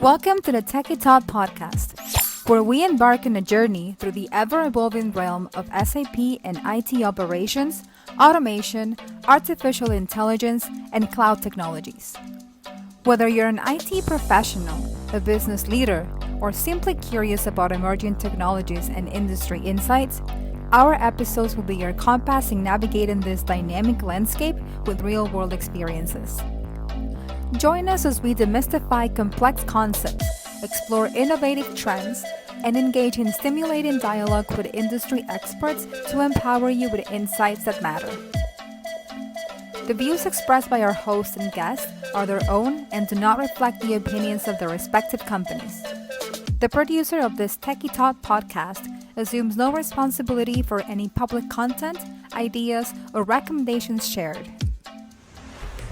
Welcome to the Tekitok podcast, where we embark on a journey through the ever-evolving realm of SAP and IT operations, automation, artificial intelligence, and cloud technologies. Whether you're an IT professional, a business leader, or simply curious about emerging technologies and industry insights, our episodes will be your compass in navigating this dynamic landscape with real-world experiences. Join us as we demystify complex concepts, explore innovative trends, and engage in stimulating dialogue with industry experts to empower you with insights that matter. The views expressed by our hosts and guests are their own and do not reflect the opinions of their respective companies. The producer of this Tekitok podcast assumes no responsibility for any public content, ideas, or recommendations shared.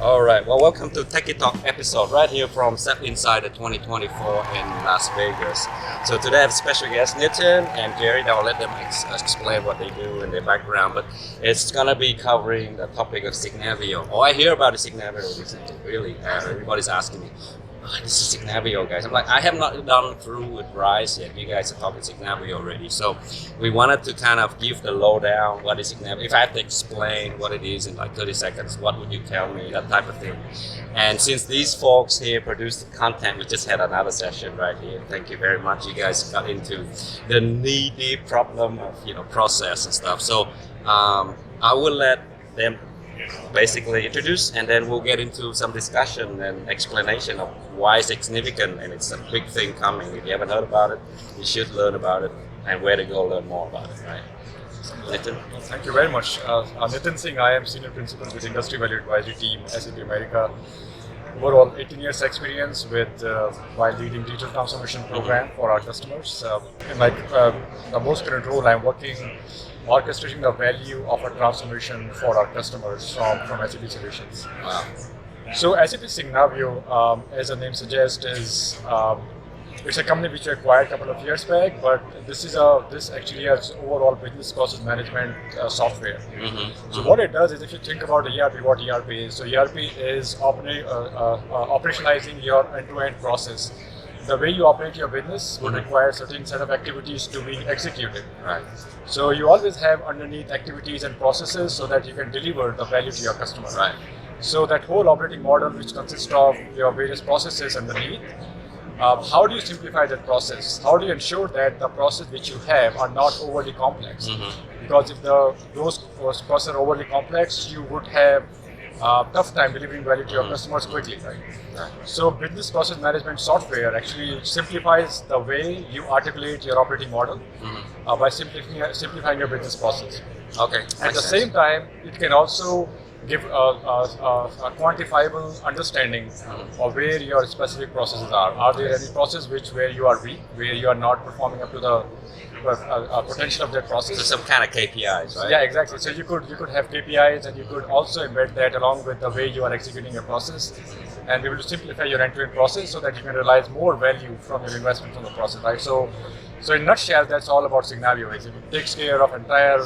All right, well, welcome to Tekitok episode right here from SAP Insider 2024 in Las Vegas. So today I have special guests, Nitin and Gerry. I'll let them explain what they do and their background, but it's going to be covering the topic of Signavio. Oh, I hear about the Signavio recently, really. Everybody's asking me, this is Signavio, guys. I'm like, I have not gone through with RISE yet. You guys are talking Signavio already. So we wanted to kind of give the lowdown, what is Signavio? If I had to explain what it is in like 30 seconds, what would you tell me? That type of thing. And since these folks here produce the content, we just had another session right here. Thank you very much. You guys got into the knee-deep problem of, process and stuff. So I will let them basically introduce, and then we'll get into some discussion and explanation of why it's significant, and it's a big thing coming. If you haven't heard about it, you should learn about it, and where to go learn more about it, right? Nitin? Thank you very much. Nitin Singh, I am Senior Principal with Industry Value Advisory Team, SAP America. Overall, 18 years experience while leading digital transformation program for our customers. In the most current role, I'm working orchestrating the value of a transformation for our customers from SAP solutions. Wow. So SAP Signavio, as the name suggests, it's a company which we acquired a couple of years back, but this actually has overall business process management software. Mm-hmm. So what it does is, if you think about ERP, what ERP is, so ERP is operationalizing your end-to-end process. The way you operate your business would require certain set of activities to be executed. Right. So you always have underneath activities and processes so that you can deliver the value to your customer. Right. So that whole operating model, which consists of your various processes underneath, how do you simplify that process? How do you ensure that the process which you have are not overly complex? Mm-hmm. Because if those processes are overly complex, you would have tough time delivering value to your customers quickly, right? So business process management software actually simplifies the way you articulate your operating model by simplifying your business process. Okay. At the same time, it can also give a quantifiable understanding of where your specific processes are. Are there any processes where you are weak, where you are not performing up to the potential of that process? So some kind of KPIs, right? Yeah, exactly. So you could have KPIs, and you could also embed that along with the way you are executing your process, and be able to simplify your end-to-end process so that you can realize more value from your investment from the process, right? So in a nutshell, that's all about Signavio. It takes care of entire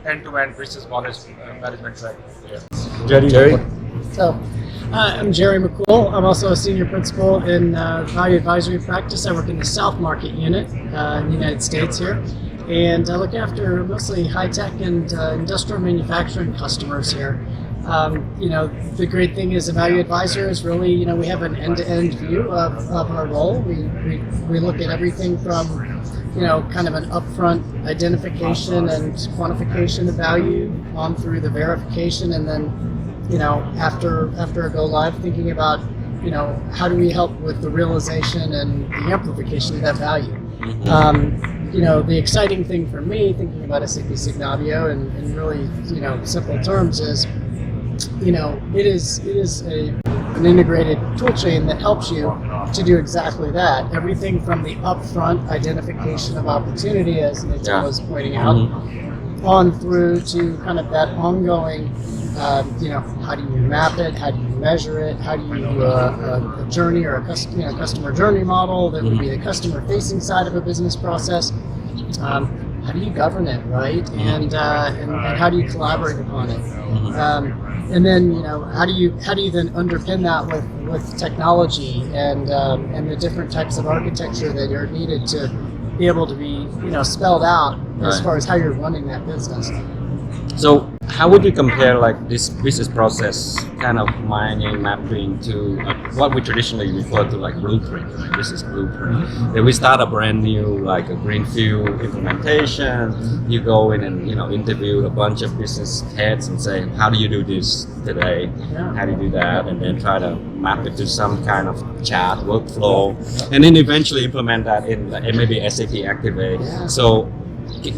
end-to-end business management track. Yeah. Gerry? So, I'm Gerry McCool. I'm also a senior principal in value advisory practice. I work in the South Market unit in the United States here, and I look after mostly high-tech and industrial manufacturing customers here. The great thing is a value advisor is really, we have an end-to-end view of our role. We look at everything from, kind of an upfront identification and quantification of value on through the verification, and then after a go live, thinking about, how do we help with the realization and the amplification of that value. The exciting thing for me, thinking about SAP Signavio in really, simple terms is, it is an integrated tool chain that helps you to do exactly that. Everything from the upfront identification of opportunity, as Nitin was pointing out, on through to kind of that ongoing, how do you map it? How do you measure it? How do you do a journey or a customer journey model that would be the customer-facing side of a business process? How do you govern it, right? And how do you collaborate upon it? And then, how do you then underpin that with with technology and the different types of architecture that are needed to be able to be spelled out as Right. far as how you're running that business. So how would you compare like this business process kind of mining mapping to what we traditionally refer to like blueprint, right? Business blueprint. If we start a brand new like a greenfield implementation, you go in and interview a bunch of business heads and say, how do you do this today? Yeah. How do you do that? And then try to map it to some kind of chart workflow, and then eventually implement that in maybe SAP Activate. Yeah. So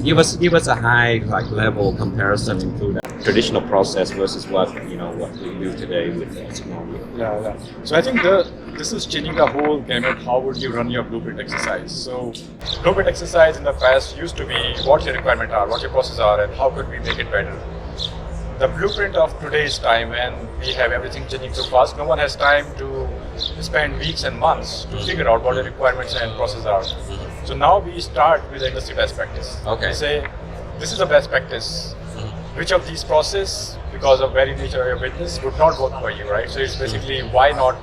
give us a high like level comparison into that traditional process versus what we do today with Signavio. Yeah. So I think this is changing the whole gamut. How would you run your blueprint exercise? So blueprint exercise in the past used to be what your requirements are, what your processes are, and how could we make it better. The blueprint of today's time, when we have everything changing so fast, no one has time to spend weeks and months to figure out what the requirements and processes are. So now we start with the industry best practice. Okay. We say, this is a best practice. Which of these processes, because of very nature of your business, would not work for you, right? So it's basically why not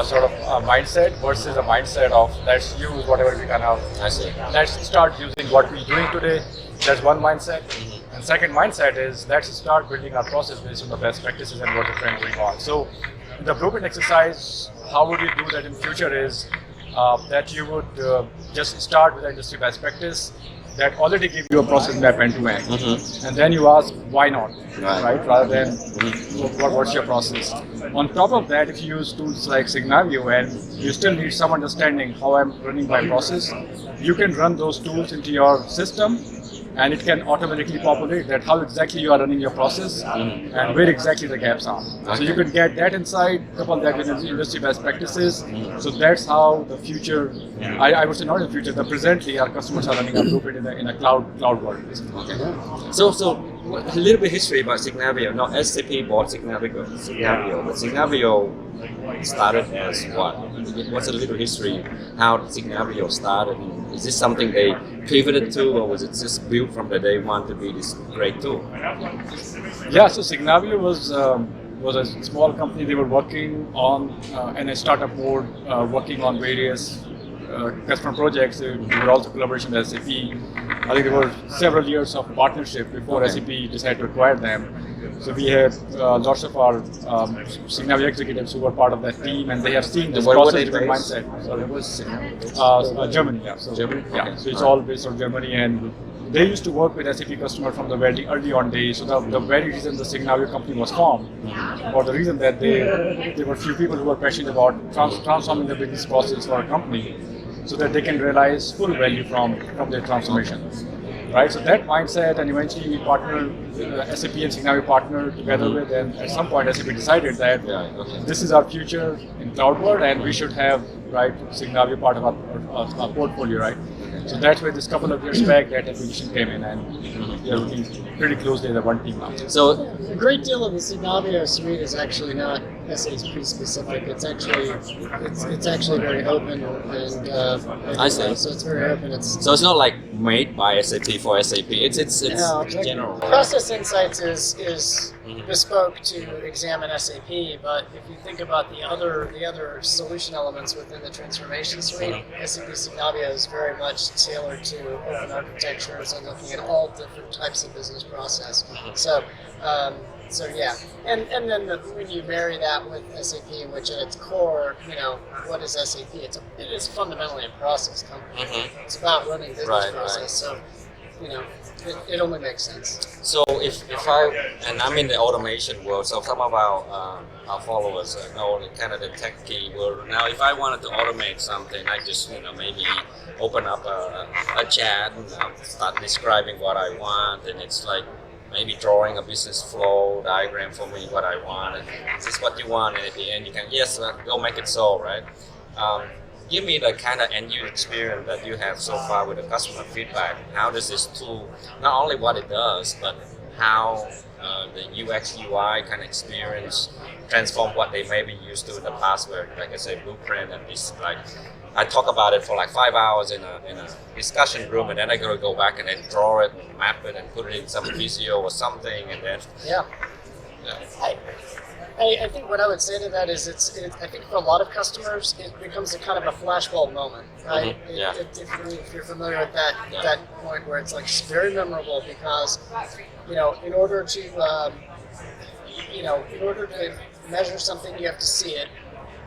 sort of a mindset versus a mindset of let's use whatever we can have. I see. Let's start using what we're doing today. That's one mindset. And second mindset is let's start building our process based on the best practices and what the trend going on. So the blueprint exercise, how would you do that in future is that you would just start with the industry best practice that already give you a process map end to end, and then you ask why not, right? Rather than what's your process. On top of that, if you use tools like Signavio and you still need some understanding how I'm running my process, you can run those tools into your system, and it can automatically populate that how exactly you are running your process and where exactly the gaps are. So you can get that insight, couple that with industry best practices. So that's how the future, I would say not in the future, but presently our customers are running a blueprint in a cloud world. Basically. Okay. So a little bit history about Signavio. Now SAP bought Signavio, but Signavio started as what? What's a little history how Signavio started? Is this something they pivoted to, or was it just built from the day one to be this great tool? Yeah, so Signavio was a small company. They were working on in a startup mode, working on various customer projects. They were also collaboration with SAP. I think there were several years of partnership before SAP decided to acquire them. So we had lots of our Signavio executives who were part of that team, and they have seen this process-driven mindset. So it was Germany, yeah. So, Germany? Yeah, Okay. so it's all based on Germany, and they used to work with SAP customer from the very early on days. So the very reason the Signavio company was formed, or the reason that there were few people who were passionate about transforming the business process for a company, so that they can realize full value from their transformation. Right, so that mindset, and eventually we partnered, SAP and Signavio partnered together with, and at some point SAP decided that this is our future in cloud world, and we should have Signavio part of our portfolio, right? So that's where this couple of years back that acquisition came in, and we are working pretty closely as a one team now. So a great deal of the Signavio suite is actually not SAP specific. It's actually very open, and I see. So it's very open. So it's not like made by SAP for SAP. It's general. Process Insights is bespoke to examine SAP, but if you think about the other solution elements within the transformation suite, SAP Signavio is very much tailored to open architectures and looking at all different types of business process. So yeah, and then when you marry that with SAP, which at its core, what is SAP? It is fundamentally a process company. It's about running business process. So it only makes sense. So if I'm in the automation world, so some of our followers know kind of the techie world. Now, if I wanted to automate something, I just maybe open up a chat and start describing what I want, and it's like maybe drawing a business flow diagram for me what I want, and is this what you want? And at the end, you can go make it so, right? Give me the kind of end-user experience that you have so far with the customer feedback. How does this tool, not only what it does, but how the UX, UI kind of experience transform what they may be used to in the past, where, like I said, blueprint and this, like, I talk about it for like 5 hours in a discussion room, and then I gotta go back and then draw it and map it and put it in some Visio or something, and then I think what I would say to that is I think for a lot of customers it becomes a kind of a flashbulb moment, right? Yeah. If you're familiar with that Yeah. that point where it's like very memorable because in order to measure something you have to see it.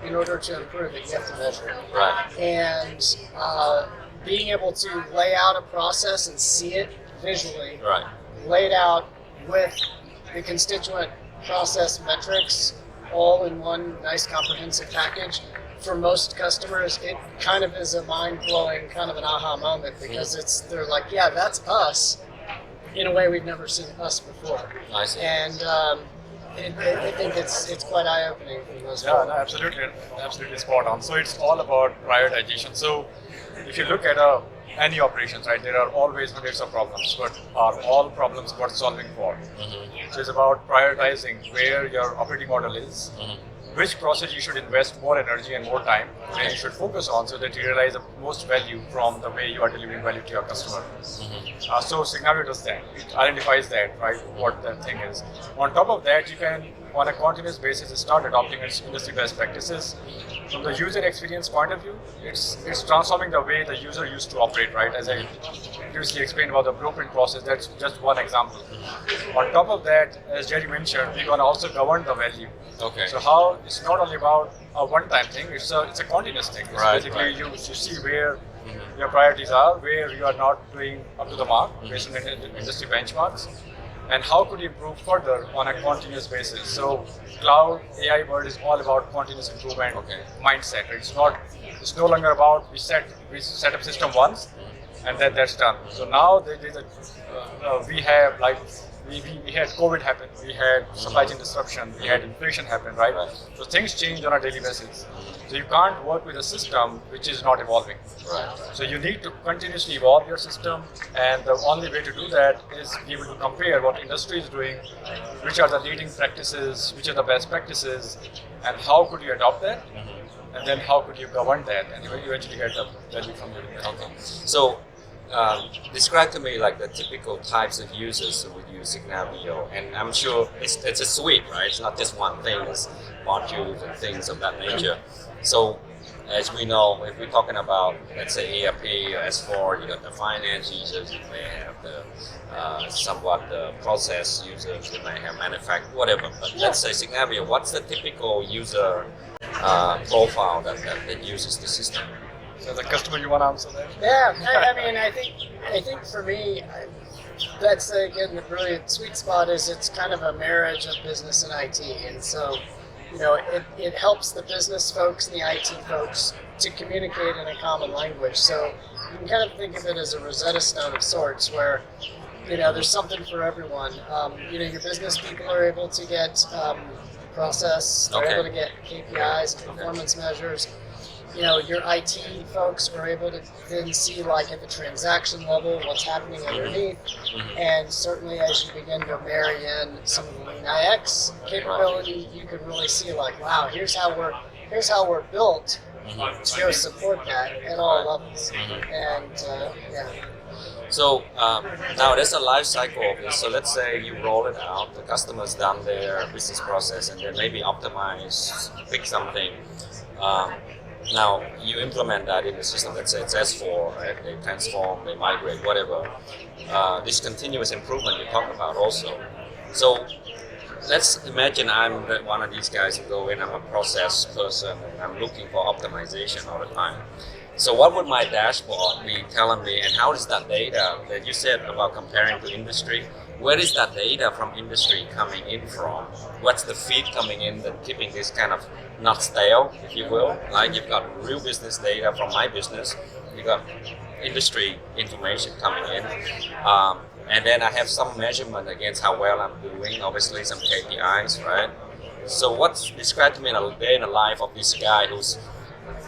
In order to improve it, you have to measure it. Right. And being able to lay out a process and see it visually, Right. laid out with the constituent process metrics all in one nice comprehensive package. For most customers, it kind of is a mind-blowing kind of an aha moment because they're like, yeah, that's us in a way we've never seen us before. I see. And I think it's quite eye-opening for most Yeah, people. no, absolutely spot on. So it's all about prioritization. So if you look at any operations, right, there are always hundreds of problems, but are all problems worth solving for? So it's about prioritizing where your operating model is, which process you should invest more energy and more time, and you should focus on so that you realize the most value from the way you are delivering value to your customer. So Signavio does that. It identifies that, right, what that thing is. On top of that, you can, on a continuous basis, start adopting industry best practices. From the user experience point of view, it's transforming the way the user used to operate, right? As I previously explained about the blueprint process, that's just one example. On top of that, as Gerry mentioned, we're going to also govern the value. Okay. So how it's not only about a one-time thing; it's a continuous thing. It's Right, basically right. you see where your priorities are, where you are not doing up to the mark based on industry benchmarks, and how could you improve further on a continuous basis. So cloud AI world is all about continuous improvement mindset. It's no longer about we set up system once and then that's done. So now we have like we had COVID happen, we had supply chain disruption, we had inflation happen, right? So things change on a daily basis. So you can't work with a system which is not evolving. Right. So you need to continuously evolve your system, and the only way to do that is be able to compare what industry is doing, which are the leading practices, which are the best practices, and how could you adopt that, and then how could you govern that, and you eventually get the value from your investment. Okay. So, describe to me like the typical types of users who would use Signavio, and I'm sure it's a suite, right? It's not just one thing. It's modules and things of that nature. So, as we know, if we're talking about, let's say, ERP or S4, you got the finance users, you may have the somewhat the process users, you may have manufacturing, whatever. But let's say Signavio, what's the typical user profile that uses the system? So the customer, you want to answer that? Yeah, I mean, I think for me, that's again the brilliant sweet spot is it's kind of a marriage of business and IT, and so it helps the business folks and the IT folks to communicate in a common language. So you can kind of think of it as a Rosetta Stone of sorts, where there's something for everyone. Your business people are able to get process, they're able to get KPIs, performance measures. Your IT folks are able to then see, like, at the transaction level, what's happening underneath. And certainly as you begin to marry in some of the Lean IX capability, you can really see, like, wow, here's how we're built to go support that at all levels. And yeah. So now there's a life cycle of this. So let's say you roll it out, the customer's done their business process, and then maybe optimize, pick something. Now you implement that in the system. Let's say it's S4, right? They transform, they migrate, whatever. This continuous improvement you talk about also. So let's imagine I'm one of these guys who go in. I'm a process person, and I'm looking for optimization all the time. So what would my dashboard be telling me, and how is that data that you said about comparing to industry? Where is that data from industry coming in from? What's the feed coming in that keeping this kind of not stale, if you will? Like you've got real business data from my business, you've got industry information coming in, and then I have some measurement against how well I'm doing, obviously some KPIs, right? So describe to me a day in the life of this guy who's,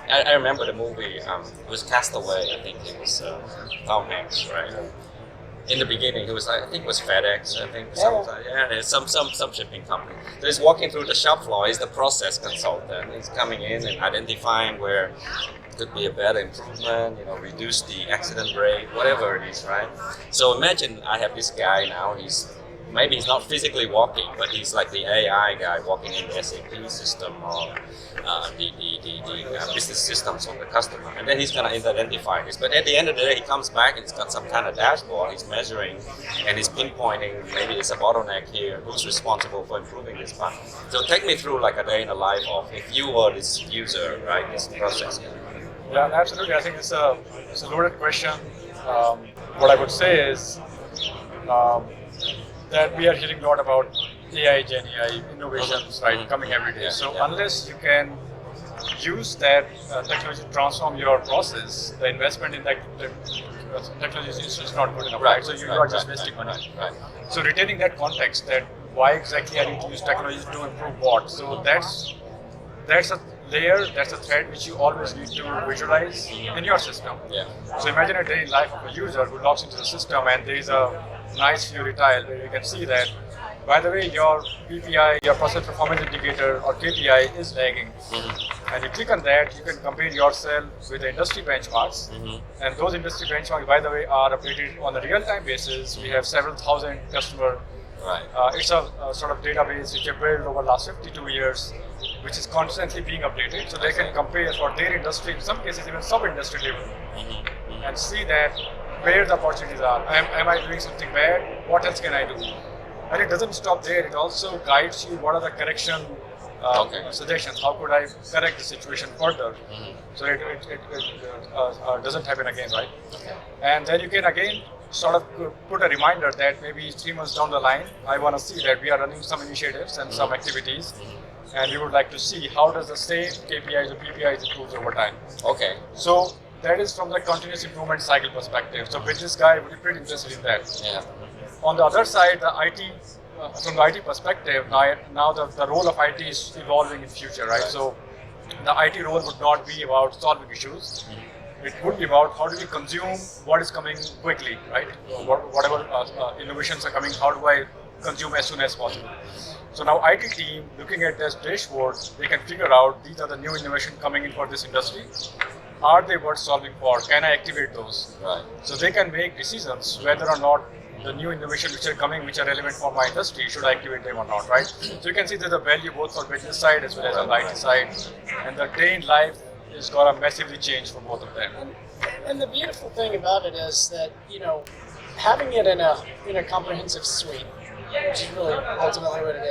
I remember the movie, it was Castaway, I think it was Tom Hanks, right? In the beginning, he was, I think it was FedEx, there's some shipping company. So he's walking through the shop floor, he's the process consultant, he's coming in and identifying where could be a better improvement, reduce the accident rate, whatever it is, right? So imagine I have this guy now, he's maybe he's not physically walking, but he's like the AI guy walking in the SAP system or the business systems of the customer. And then he's going to identify this. But at the end of the day, he comes back and he's got some kind of dashboard. He's measuring and he's pinpointing maybe there's a bottleneck here. Who's responsible for improving this part? So take me through like a day in the life of if you were this user, right, this process. Yeah, absolutely. I think it's a loaded question. What I would say is that we are hearing a lot about AI, Gen AI innovations, right, coming every day. So unless you can use that technology to transform your process, the investment in that technology is not good enough, right? So you are just wasting money. Right. So retaining that context, that why exactly I need to use technology to improve what. So that's a layer, that's a thread which you always need to visualize in your system. Yeah. So imagine a day in life of a user who logs into the system and there is a nice view tile where you can see that, by the way, your PPI, your process performance indicator or KPI is lagging. And you click on that, you can compare yourself with the industry benchmarks. And those industry benchmarks, by the way, are updated on a real-time basis. We have several thousand customer. Right. It's a sort of database which we built over the last 52 years, which is constantly being updated. So they can compare for their industry, in some cases even sub-industry level, and see that where the opportunities are. Am I doing something bad? What else can I do? And it doesn't stop there. It also guides you what are the correction suggestions. How could I correct the situation further so it doesn't happen again, right? And then you can again sort of put a reminder that maybe 3 months down the line, I want to see that we are running some initiatives and some activities, and we would like to see how does the same KPIs or PPIs improve over time. Okay. So that is from the continuous improvement cycle perspective. So business guy would be pretty interested in that. Yeah. On the other side, the IT, from the IT perspective, now the role of IT is evolving in future, right? So the IT role would not be about solving issues. It would be about how do we consume what is coming quickly, right? Whatever innovations are coming, how do I consume as soon as possible? So now IT team looking at this dashboard, they can figure out these are the new innovation coming in for this industry. Are they worth solving for? Can I activate those? Right. So they can make decisions whether or not the new innovation which are coming, which are relevant for my industry, should I activate them or not, right? So you can see there's a value both for business side as well as on the IT side, and the day in life is going to massively change for both of them. And the beautiful thing about it is that, having it in a comprehensive suite, which is really ultimately what it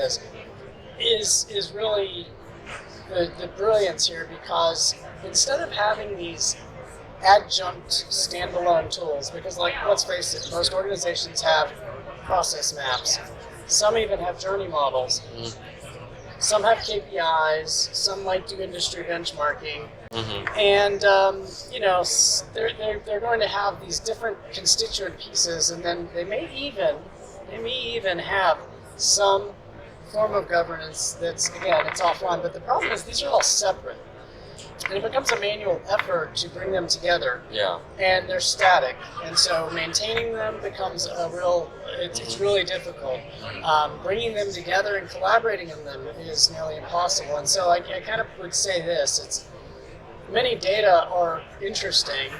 is really the brilliance here, because instead of having these adjunct standalone tools, because let's face it, most organizations have process maps, some even have journey models, some have KPIs, some might do industry benchmarking, and they're going to have these different constituent pieces, and then they may even have some form of governance that's, again, it's offline, but the problem is these are all separate. And it becomes a manual effort to bring them together. Yeah. And they're static. And so maintaining them becomes it's really difficult. Bringing them together and collaborating on them is nearly impossible. And so I kind of would say this, many data are interesting.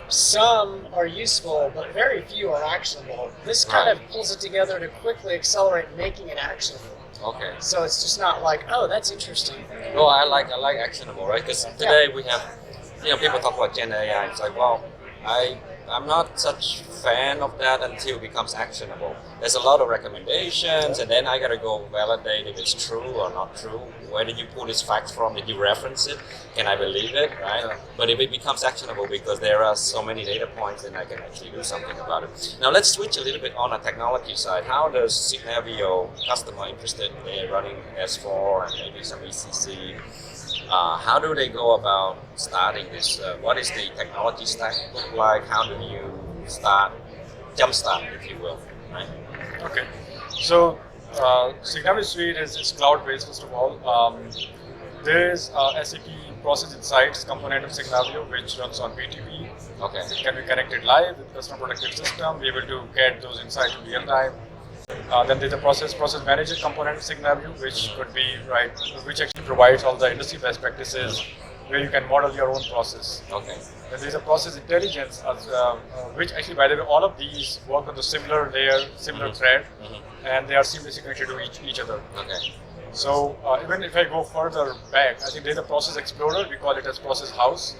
Some are useful, but very few are actionable. This kind of pulls it together to quickly accelerate making it actionable. Okay. So it's just not like, oh, that's interesting. No, I like actionable, right? Because today we have, people talk about Gen AI. It's like, well, I'm not such fan of that until it becomes actionable. There's a lot of recommendations, and then I gotta go validate if it's true or not true. Where did you pull this fact from? Did you reference it? Can I believe it, right? Yeah. But if it becomes actionable because there are so many data points, then I can actually do something about it. Now let's switch a little bit on the technology side. How does Signavio customer interested in running S4 and maybe some ECC? How do they go about starting this? What is the technology stack look like? How do you jumpstart, if you will, right? Okay, so Signavio Suite is cloud-based, first of all. There is SAP Process Insights component of Signavio, which runs on BTP. Okay. It can be connected live with customer productive system, be able to get those insights in real time. Then there's a process manager component of Signavio, which could be which actually provides all the industry best practices where you can model your own process. Okay. Then there's a process intelligence, which actually, by the way, all of these work on the similar layer, similar thread, and they are seamlessly connected to each other. Okay. So even if I go further back, I think there's a process explorer. We call it as process house.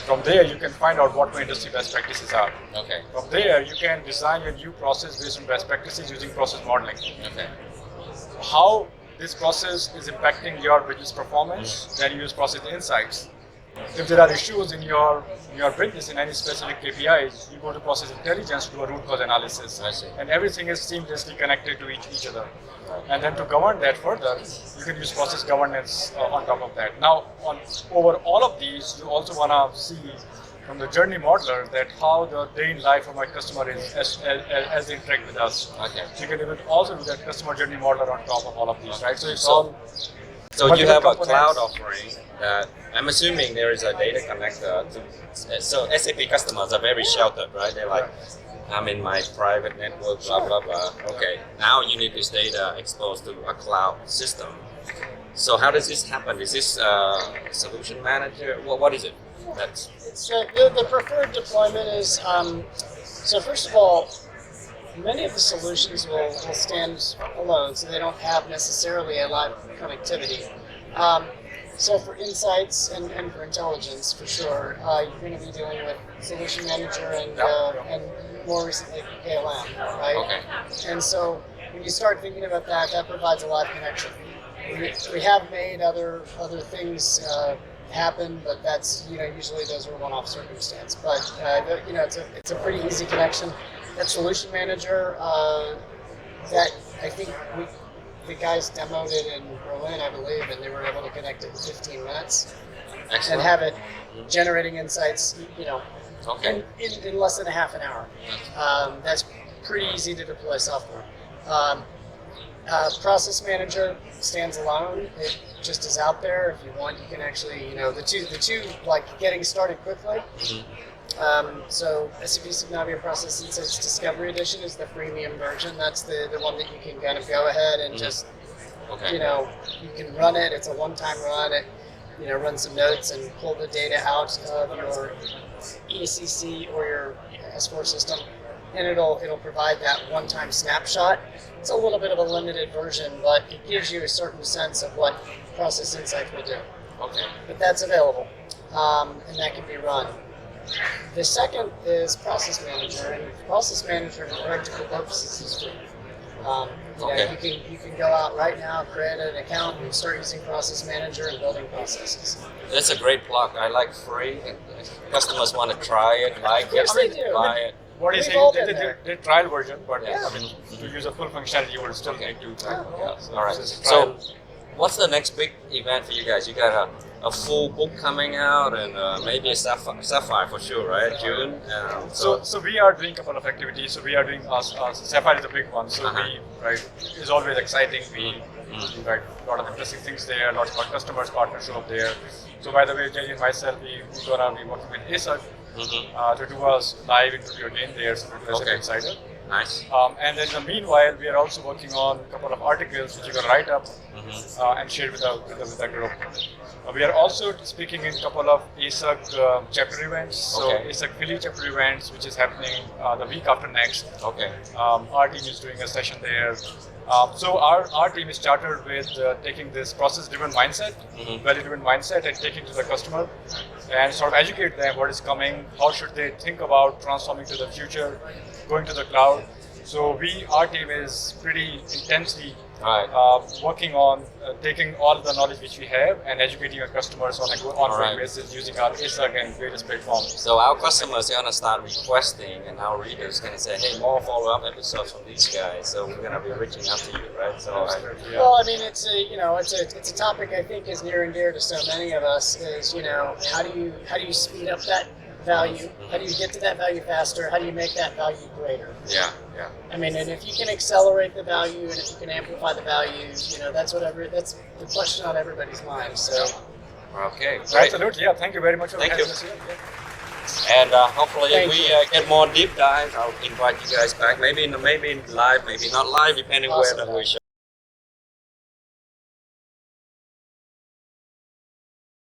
From there, you can find out what my industry best practices are. Okay. From there, you can design your new process based on best practices using process modeling. Okay. How this process is impacting your business performance, then you use process insights. If there are issues in your business in any specific KPIs, you go to process intelligence to do a root cause analysis. I see. And everything is seamlessly connected to each other. And then to govern that further, you can use process governance on top of that. Now, over all of these, you also want to see from the journey modeler that how the day in life of my customer is as they interact with us. Okay. So you can even also do that customer journey modeler on top of all of these, right? So it's all. So you have a components. cloud offering that I'm assuming there is a data connector to. So SAP customers are very sheltered, right? They're like, I'm in my private network, blah blah blah. Okay. Now you need this data exposed to a cloud system. So how does this happen? Is this solution manager? What is it? That's It's the preferred deployment is so first of all, many of the solutions will stand alone, so they don't have necessarily a live connectivity. So for insights and for intelligence, for sure, you're going to be dealing with solution manager and more recently ALM, right? okay. And so when you start thinking about that, that provides a live connection. We have made other things happen, but that's usually those are one-off circumstance. But it's a pretty easy connection. That solution manager that I think the guys demoed it in Berlin, I believe, and they were able to connect it in 15 minutes. Excellent. And have it generating insights, Okay. in less than a half an hour. That's pretty easy to deploy software. Process Manager stands alone. It just is out there. If you want, you can actually, the two like getting started quickly. So SAP Signavio Process Insights Discovery Edition is the freemium version. That's the one that you can kind of go ahead and just, Okay. you can run it. It's a one-time run. It, run some notes and pull the data out of your ECC or your S4 system, and it'll provide that one-time snapshot. It's a little bit of a limited version, but it gives you a certain sense of what Process Insights will do. Okay. But that's available, and that can be run. The second is Process Manager, and Process Manager for practical purposes is free. Okay. You can go out right now, create an account, and start using Process Manager and building processes. That's a great plug. I like free. And customers want to try it, like course it, they do. buy it. What is We've all been the trial version, but Yeah. I mean, to use a full functionality, you will still need to. All right. this is So, trial. what's the next big event for you guys? You got a full book coming out, and maybe a Sapphire for sure, right? June. So we are doing a couple of activities. So we are doing Sapphire is a big one. So it's always exciting. We write a lot of interesting things there. Lots of our customers partners show up there. So by the way, Gerry and myself, we're gonna be working with ASAP to do a live interview again there. So we do SAP Okay. Insider. Nice. And then in the meanwhile, we are also working on a couple of articles which you can write up and share with the group. We are also speaking in a couple of ASAC chapter events. So Okay. ASAC Philly chapter events, which is happening the week after next. Okay. Our team is doing a session there. So our team is chartered with taking this process-driven mindset, value-driven mindset, and taking to the customer and sort of educate them what is coming, how should they think about transforming to the future, going to the cloud. So our team is pretty intensely working on taking all the knowledge which we have and educating our customers on an ongoing basis using our ASAC and various platforms. So our customers are gonna start requesting, and our readers gonna say, "Hey, more follow-up episodes from these guys." So we're gonna be reaching out to you, right? So Well, I mean, it's a topic I think is near and dear to so many of us. Is how do you speed up that value? How do you get to that value faster? How do you make that value greater? yeah. I mean, and if you can accelerate the value and if you can amplify the value, that's the question on everybody's mind. So, Okay. Great. Absolutely, yeah. Thank you very much for Thank having you. us here. And hopefully, Thank if we you. get more deep dives, I'll invite you guys back. Maybe live, maybe not live, depending Awesome. where we show.